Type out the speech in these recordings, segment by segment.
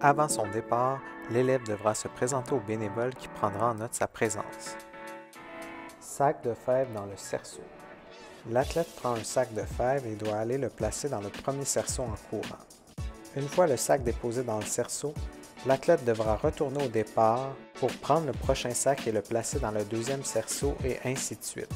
Avant son départ, l'élève devra se présenter au bénévole qui prendra en note sa présence. Sac de fèves dans le cerceau. L'athlète prend un sac de fèves et doit aller le placer dans le premier cerceau en courant. Une fois le sac déposé dans le cerceau, l'athlète devra retourner au départ pour prendre le prochain sac et le placer dans le deuxième cerceau et ainsi de suite.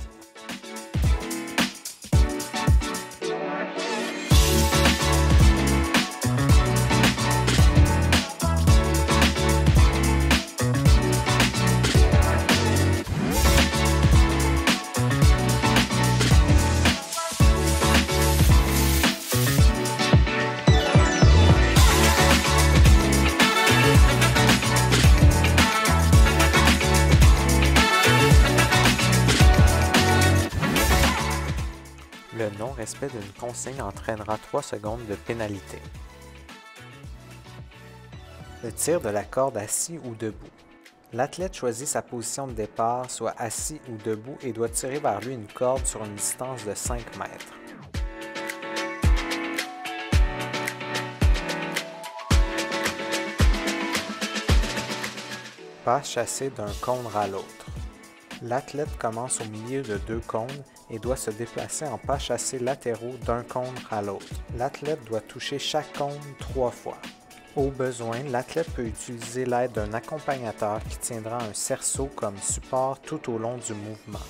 Le non-respect d'une consigne entraînera 3 secondes de pénalité. Le tir de la corde assis ou debout. L'athlète choisit sa position de départ, soit assis ou debout, et doit tirer vers lui une corde sur une distance de 5 mètres. Pas chassé d'un cône à l'autre. L'athlète commence au milieu de 2 cônes et doit se déplacer en pas chassés latéraux d'un cône à l'autre. L'athlète doit toucher chaque cône 3 fois. Au besoin, l'athlète peut utiliser l'aide d'un accompagnateur qui tiendra un cerceau comme support tout au long du mouvement.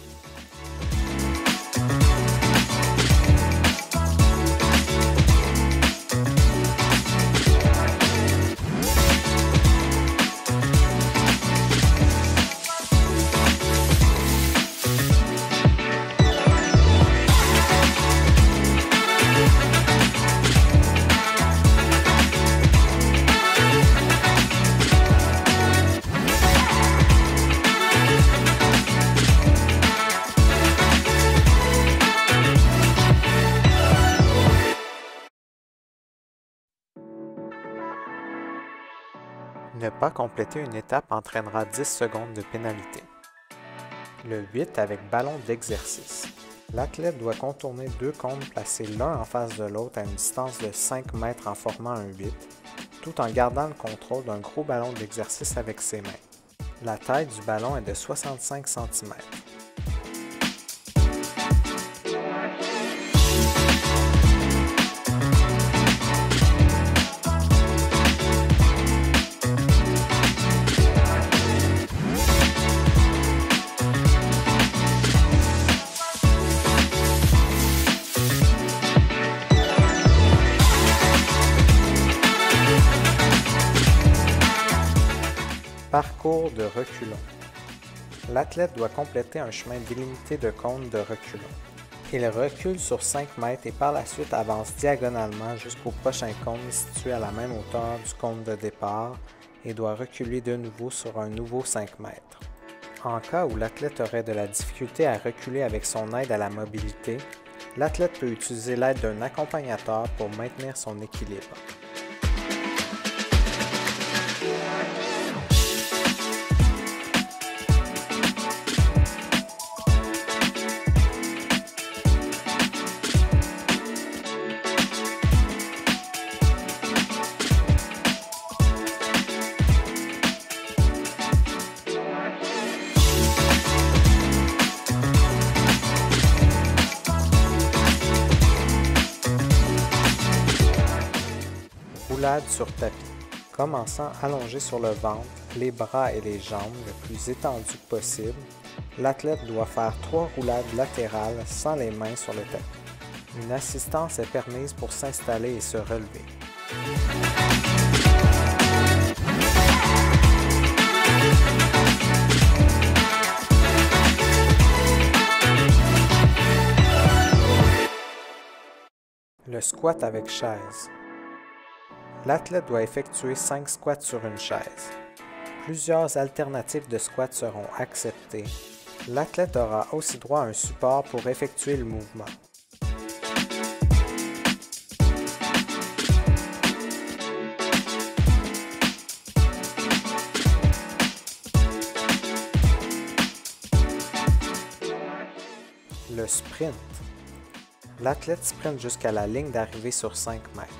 Ne pas compléter une étape entraînera 10 secondes de pénalité. Le 8 avec ballon d'exercice. L'athlète doit contourner 2 cônes placés l'un en face de l'autre à une distance de 5 mètres en formant un 8, tout en gardant le contrôle d'un gros ballon d'exercice avec ses mains. La taille du ballon est de 65 cm. Parcours de reculons. L'athlète doit compléter un chemin délimité de cônes de reculons. Il recule sur 5 mètres et par la suite avance diagonalement jusqu'au prochain cône situé à la même hauteur du cône de départ et doit reculer de nouveau sur un nouveau 5 mètres. En cas où l'athlète aurait de la difficulté à reculer avec son aide à la mobilité, l'athlète peut utiliser l'aide d'un accompagnateur pour maintenir son équilibre. Roulade sur tapis. Commençant allongé sur le ventre, les bras et les jambes le plus étendus possible, l'athlète doit faire 3 roulades latérales sans les mains sur le tapis. Une assistance est permise pour s'installer et se relever. Le squat avec chaise. L'athlète doit effectuer 5 squats sur une chaise. Plusieurs alternatives de squat seront acceptées. L'athlète aura aussi droit à un support pour effectuer le mouvement. Le sprint. L'athlète sprinte jusqu'à la ligne d'arrivée sur 5 mètres.